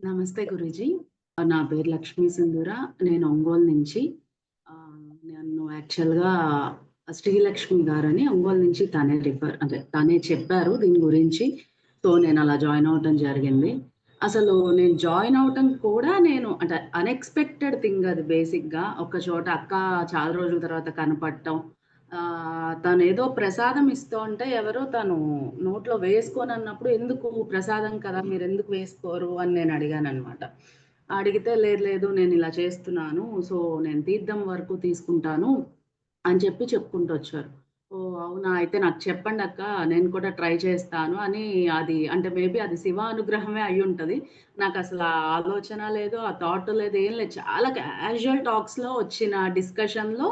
నమస్తే గురూజీ. నా పేరు లక్ష్మీ సింధూర. నేను ఒంగోలు నుంచి. నన్ను యాక్చువల్‌గా శ్రీలక్ష్మి గారని ఒంగోలు నుంచి తనే చెప్పారు దీని గురించి. సో, నేనలా జాయిన్ అవ్వటం జరిగింది. అసలు నేను జాయిన్ అవ్వటం కూడా అంటే అన్‌ఎక్స్‌పెక్టెడ్ థింగ్ అది బేసిక్‌గా. ఒక చోట అక్క చాలా రోజుల తర్వాత కనపడటం. తనేదో ప్రసాదం ఇస్తోంటే ఎవరో తను నోట్లో వేసుకోనన్నప్పుడు, "ఎందుకు ప్రసాదం కదా! మీరెందుకు వేసుకోరు?" అని నేను అడిగాననమాట. అడిగితే, "లేదు, లేదు నేనిలా చేస్తున్నాను. సో, నేను తీర్థం వరకు తీసుకుంటాను" అని చెప్పుకుంటూ వచ్చారు. ఓహ్! అవునా! అయితే నాకు చెప్పండక్క, నేను కూడా ట్రై చేస్తాను అని. అది అంటే మేబీ అది శివ అనుగ్రహమే అయ్యుంటది. నాకసల ఆ ఆలోచన లేదు, ఆ థాట్ లేదు, ఏం లేదు. చాలా క్యాజువల్ టాక్స్‌లో వచ్చిన డిస్కషన్‌లో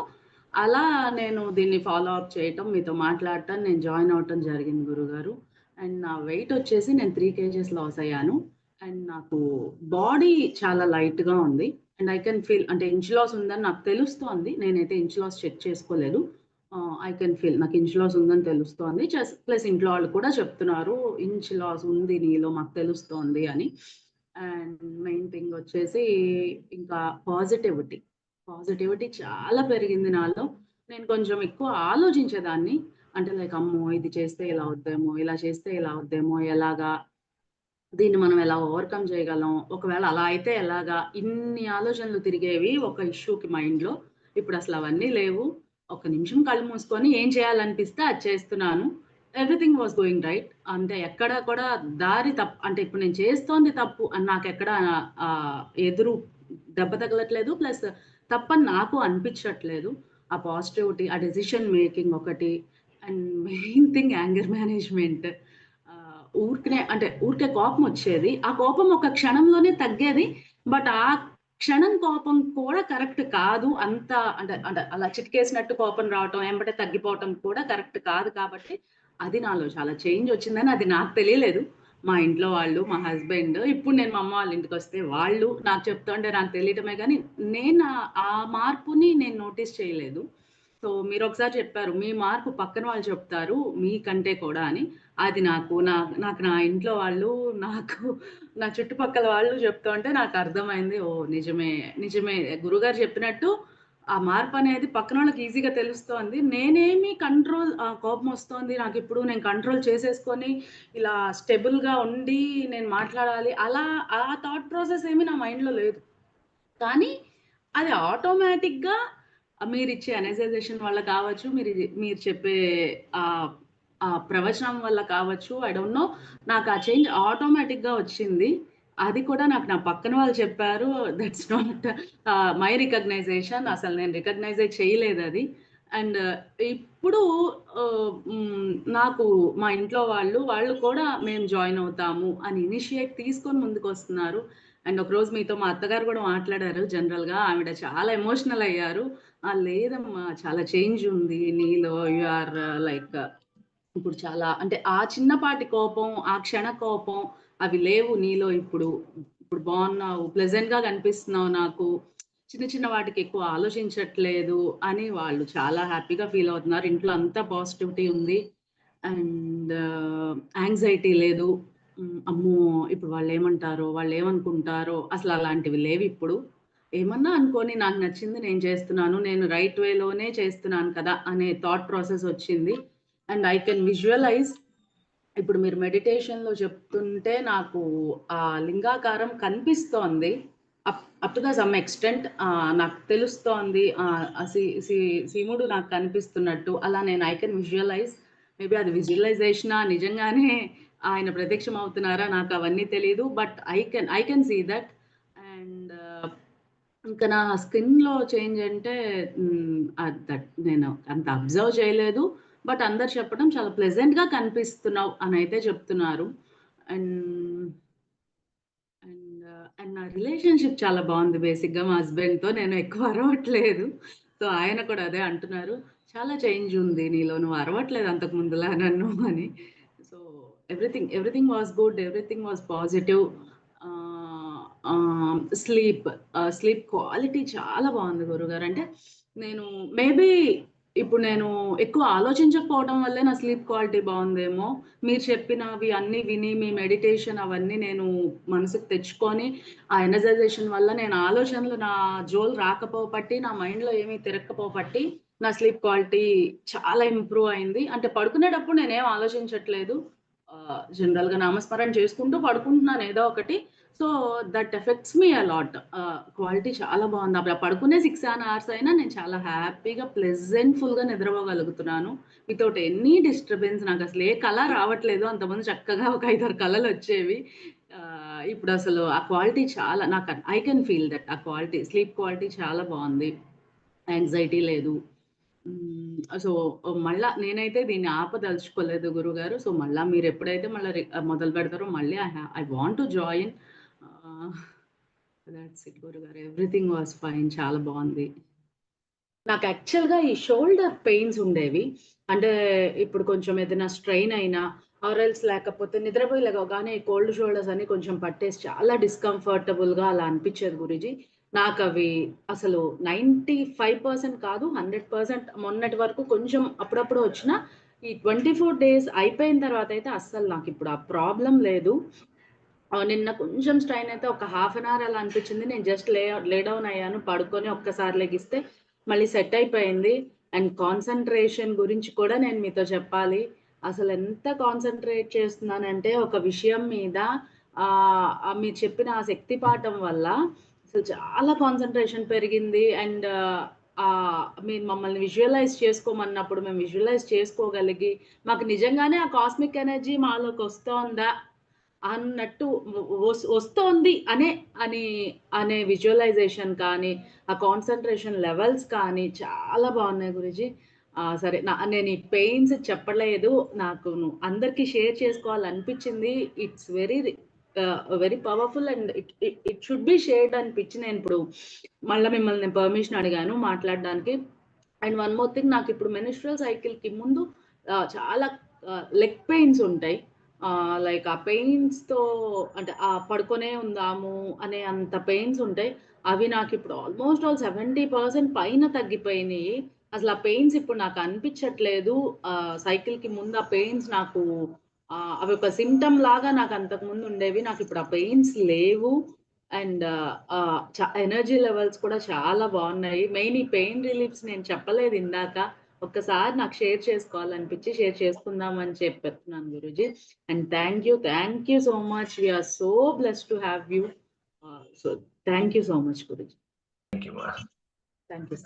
అలా నేను దీన్ని ఫాలో అప్ చేయటం, మీతో మాట్లాడటం, నేను జాయిన్ అవ్వటం జరిగింది గురుగారు. అండ్ నా వెయిట్ వచ్చేసి నేను 3 కేజీస్ లాస్ అయ్యాను. అండ్ నాకు బాడీ చాలా లైట్‌గా ఉంది. అండ్ ఐ కెన్ ఫీల్ అంటే ఇంచ్ లాస్ ఉందని నాకు తెలుస్తోంది. నేనైతే ఇంచ్ లాస్ చెక్ చేసుకోలేదు. ఐ కెన్ ఫీల్ నాకు ఇంచ్ లాస్ ఉందని తెలుస్తోంది. ప్లస్ ఇంట్లో వాళ్ళు కూడా చెప్తున్నారు, "ఇంచ్ లాస్ ఉంది నీలో మాకు తెలుస్తోంది" అని. అండ్ మెయిన్ థింగ్ వచ్చేసి ఇంకా పాజిటివిటీ. పాజిటివిటీ చాలా పెరిగింది నాలో. నేను కొంచెం ఎక్కువ ఆలోచించేదాన్ని. అంటే లైక్ అమ్మో! ఇది చేస్తే ఇలా అవుద్దేమో, ఇలా చేస్తే ఇలా అవుద్దేమో, ఎలాగా? దీన్ని మనం ఎలా ఓవర్‌కమ్ చేయగలం? ఒకవేళ అలా అయితే ఎలాగా? ఇన్ని ఆలోచనలు తిరిగేవి ఒక ఇష్యూకి మైండ్‌లో. ఇప్పుడసలు అవన్నీ లేవు. ఒక నిమిషం కళ్ళు మూసుకొని ఏం చేయాలనిపిస్తే అది చేస్తున్నాను. Everything was going right. అంటే ఎక్కడ కూడా దారి అంటే ఇప్పుడు నేను చేస్తోంది తప్పు అని నాకెక్కడ ఎదురు దెబ్బ తగలట్లేదు. ప్లస్ తప్పని నాకు అనిపించట్లేదు. ఆ పాజిటివిటీ, ఆ డెసిషన్ మేకింగ్ ఒకటి. And main thing anger management. ఊరికే కోపమొచ్చేది. ఆ కోపం ఒక క్షణంలోనే తగ్గేది. బట్ ఆ క్షణం కోపం కూడా కరెక్ట్ కాదు. అంత అంటే అంటే అలా చిటికేసినట్టు కోపం రావటం, ఎంబటే తగ్గిపోవటం కూడా కరెక్ట్ కాదు కాబట్టి, అది నాలో చాలా చేంజొచ్చిందని అది నాకు తెలియలేదు. మా ఇంట్లో వాళ్ళు, మా హస్బెండ్, ఇప్పుడు నేను మా అమ్మ వాళ్ళ ఇంటికొస్తే వాళ్ళు నాకు చెప్తుంటే నాకు తెలియటమే గానీ, నేను ఆ మార్పుని నేను నోటీస్ చేయలేదు. సో, మీరొకసారి చెప్పారు, మీ మార్పు పక్కన వాళ్ళు చెప్తారు మీకంటే కూడా అని. అది నాకు నా ఇంట్లో వాళ్ళు, నాకు నా చుట్టుపక్కల వాళ్ళు చెప్తుంటే నాకర్థమైంది. ఓహ్! నిజమే, నిజమే. గురువుగారు చెప్పినట్టు ఆ మార్పనేది పక్కనోళ్ళకి ఈజీగా తెలుస్తోంది. నేనేమి కోపమొస్తోంది నాకిప్పుడు, నేను కంట్రోల్ చేసేసుకొని ఇలా స్టెబుల్‌గా ఉండి నేను మాట్లాడాలి. ఆ థాట్ ప్రాసెస్ ఏమి నా మైండ్‌లో లేదు. కానీ అది ఆటోమేటిక్‌గా మీరిచ్చే ఎనర్జైజేషన్ వల్ల కావచ్చు, మీరు చెప్పే ఆహ్, ఆ ప్రవచనం వల్ల కావచ్చు, ఐ డోంట్ నో. నాకు ఆ చేంజ్ ఆటోమేటిక్‌గా వచ్చింది. అది కూడా నాకు నా పక్కన వాళ్ళు చెప్పారు. That's not my recognition. అసలు నేను రికగ్నైజే చేయలేదది. అండ్ ఇప్పుడు నాకు మా ఇంట్లో వాళ్ళు కూడా మేము జాయిన్ అవుతాము అని ఇనిషియేట్ తీసుకొని ముందుకొస్తున్నారు. అండ్ ఒకరోజు మీతో మా అత్తగారు గూడా మాట్లాడారు జనరల్‌గా. ఆవిడ చాలా ఎమోషనల్ అయ్యారు. లేదమ్మా చాలా చేంజ్ ఉంది నీలో. యూ ఆర్ లైక్ ఇప్పుడు చాలా అంటే ఆ చిన్నపాటి కోపం, ఆ క్షణ కోపం అవి లేవు నీలో ఇప్పుడు. ఇప్పుడు బావున్నావు, ప్లెజెంట్‌గా కనిపిస్తున్నావు నాకు. చిన్న చిన్న వాటికి ఎక్కువ ఆలోచించట్లేదు అని వాళ్ళు చాలా హ్యాపీగా ఫీల్ అవుతున్నారు. ఇంట్లో అంతా పాజిటివిటీ ఉంది. అండ్ యాంగ్జైటీ లేదు. అమ్మో! ఇప్పుడు వాళ్ళేమంటారో, వాళ్ళేమనుకుంటారో అసలలాంటివి లేవిప్పుడు. ఏమన్నా అనుకోని నాకు నచ్చింది నేను చేస్తున్నాను. నేను రైట్ వేలోనే చేస్తున్నాను కదా! అనే థాట్ ప్రాసెస్ వచ్చింది. అండ్ ఐ కెన్ విజువలైజ్ ఇప్పుడు మీరు మెడిటేషన్‌లో చెప్తుంటే నాకు ఆ లింగాకారం కనిపిస్తోంది. అప్ టు సమ్ ఎక్స్‌టెంట్ నాకు తెలుస్తోంది. ఆహ్, సి సి శివుడు నాకు కనిపిస్తున్నట్టు. అలా నేను ఐ కెన్ విజువలైజ్. మేబీ అది విజువలైజేషనా? నిజంగానే ఆయన ప్రత్యక్షమవుతున్నారా? నాకవన్నీ తెలీదు. But I can see that. And ఇంకా నా స్కిన్‌లో చేంజ్ అంటే నేను అంత అబ్జర్వ్ చేయలేదు. బట్ అందరూ చెప్పడం చాలా ప్లెజెంట్‌గా కనిపిస్తున్నావు అనైతే చెప్తున్నారు. అండ్ అండ్ నా రిలేషన్‌షిప్ చాలా బావుంది బేసిక్‌గా మా హస్బెండ్‌తో. నేను ఎక్కువ అరవట్లేదు. సో, ఆయన కూడా అదే అంటున్నారు. "చాలా చేంజ్ ఉంది నీలో. నువ్వు అరవట్లేదు అంతకు ముందులా నన్ను" అని. So, everything was good. Everything was positive. ఆహ్, ఆహ్, స్లీప్ స్లీప్ క్వాలిటీ చాలా బావుంది గురుగారు. అంటే నేను మేబీ ఇప్పుడు నేను ఎక్కువ ఆలోచించకపోవడం వల్లే నా స్లీప్ క్వాలిటీ బాగుందేమో. మీరు చెప్పినవి అన్నీ విని మీ మెడిటేషన్ అవన్నీ నేను మనసుకు తెచ్చుకొని ఆ ఎనర్జైజేషన్ వల్ల నేను ఆలోచనలు నా జోలు రాకపోబట్టి నా మైండ్లో ఏమీ తిరగకపోబట్టి నా స్లీప్ క్వాలిటీ చాలా ఇంప్రూవ్ అయింది. అంటే పడుకునేటప్పుడు నేనేం ఆలోచించట్లేదు. జనరల్‌గా నామస్మరణ చేసుకుంటూ పడుకుంటున్నాను ఏదో ఒకటి. So, that effects me a lot. Quality చాలా బాగుంది. అప్పుడు పడుకునే 6, 7 అవర్స్ అయినా నేను చాలా హ్యాపీగా, ప్లెజెంట్‌ఫుల్‌గా నిద్రపోగలుగుతున్నాను. Without any disturbance. నాకసలు ఏ కల రావట్లేదు. అంతకుముందు చక్కగా ఒక 5, 6 కలలొచ్చేవి. ఇప్పుడసలు ఆ క్వాలిటీ చాలా నాకు ఐ కెన్ ఫీల్ దట్ ఆ క్వాలిటీ. స్లీప్ క్వాలిటీ చాలా బావుంది. యాంగ్జైటీ లేదు. సో, మళ్ళా నేనైతే దీన్ని ఆపదలుచుకోలేదు గురుగారు. సో, మళ్ళా మీరెప్పుడైతే మొదలు పెడతారో మళ్ళీ ఐ వాంట్ టు జాయిన్. ఆహ్, దట్స్ ఇట్ గురుగారు. Everything was fine. చాలా బావుంది. నాకు యాక్చువల్‌గా ఈ షోల్డర్ పెయిన్స్ ఉండేవి. అంటే ఇప్పుడు కొంచెం ఏదైనా స్ట్రెయిన్ అయినా ఆర్ ఎల్స్ లేకపోతే నిద్రపోయి లెగవగానే కోల్డ్ షోల్డర్స్ అని కొంచెం పట్టేసి చాలా డిస్కంఫర్టబుల్‌గా అలా అనిపిచ్చేది గురూజీ. నాకవి అసలు 95% కాదు 100% మొన్నటి వరకు కొంచెం అప్పుడప్పుడు వచ్చినా ఈ 24 డేస్ అయిపోయిన తర్వాత అయితే అస్సలు నాకిప్పుడు ఆ ప్రాబ్లమ్ లేదు. నిన్న కొంచెం స్ట్రెయిన్ అయితే ఒక హాఫ్ అన్ అవర్ అలా అనిపిచ్చింది. నేను జస్ట్ లే డౌన్ అయ్యాను. పడుకొని ఒక్కసారి లెగిస్తే మళ్ళీ సెట్ అయిపోయింది. అండ్ కాన్సంట్రేషన్ గురించి కూడా నేను మీతో చెప్పాలి. అసలెంత కాన్సంట్రేట్ చేస్తున్నానంటే ఒక విషయం మీద మీరు చెప్పిన ఆ శక్తి పాఠం వల్ల అసలు చాలా కాన్సంట్రేషన్ పెరిగింది. అండ్ మీరు మమ్మల్ని విజువలైజ్ చేసుకోమన్నప్పుడు మేము విజువలైజ్ చేసుకోగలిగి మాకు నిజంగానే ఆ కాస్మిక్ ఎనర్జీ మాలోకొస్తోందా అన్నట్టు వస్తోంది అని అనే విజువలైజేషన్ కానీ, ఆ కాన్సంట్రేషన్ లెవెల్స్ కానీ చాలా బావున్నాయి గురూజీ. సరే నేను ఈ పెయిన్స్ చెప్పలేదు. అందరికి షేర్ చేసుకోవాలనిపించింది. It's very powerful and it should be shared అనిపించి నేనిప్పుడు మళ్ళా మిమ్మల్ని పర్మిషన్ అడిగాను మాట్లాడడానికి. అండ్ వన్ మోర్ థింగ్ నాకిప్పుడు మెన్‌స్ట్రుయల్ సైకిల్‌కి ముందు చాలా లెగ్ పెయిన్స్ ఉంటాయి. లైక్ ఆ పెయిన్స్‌తో అంటే పడుకొనే ఉందాము అనే అంత పెయిన్స్ ఉంటాయి. అవి నాకిప్పుడు ఆల్‌మోస్ట్ ఆల్ 70% పైన తగ్గిపోయినియి. అసలు ఆ పెయిన్స్ ఇప్పుడు నాకు అనిపించట్లేదు. సైకిల్‌కి ముందు ఆ పెయిన్స్ నాకు అవి ఒక సింప్టమ్ లాగా నాకు అంతకుముందు ఉండేవి. నాకిప్పుడు ఆ పెయిన్స్ లేవు. అండ్ ఎనర్జీ లెవెల్స్ కూడా చాలా బావున్నాయి. మెయిన్ ఈ పెయిన్ రిలీఫ్స్ నేను చెప్పలేదు ఇందాక. ఒక్కసారి నాకు షేర్ చేసుకోవాలనిపించి షేర్ చేసుకుందాం అని చెప్తున్నాను Guruji. And thank you so much. We are so blessed to have you. So thank you so much Guruji. Thank you. Thank you.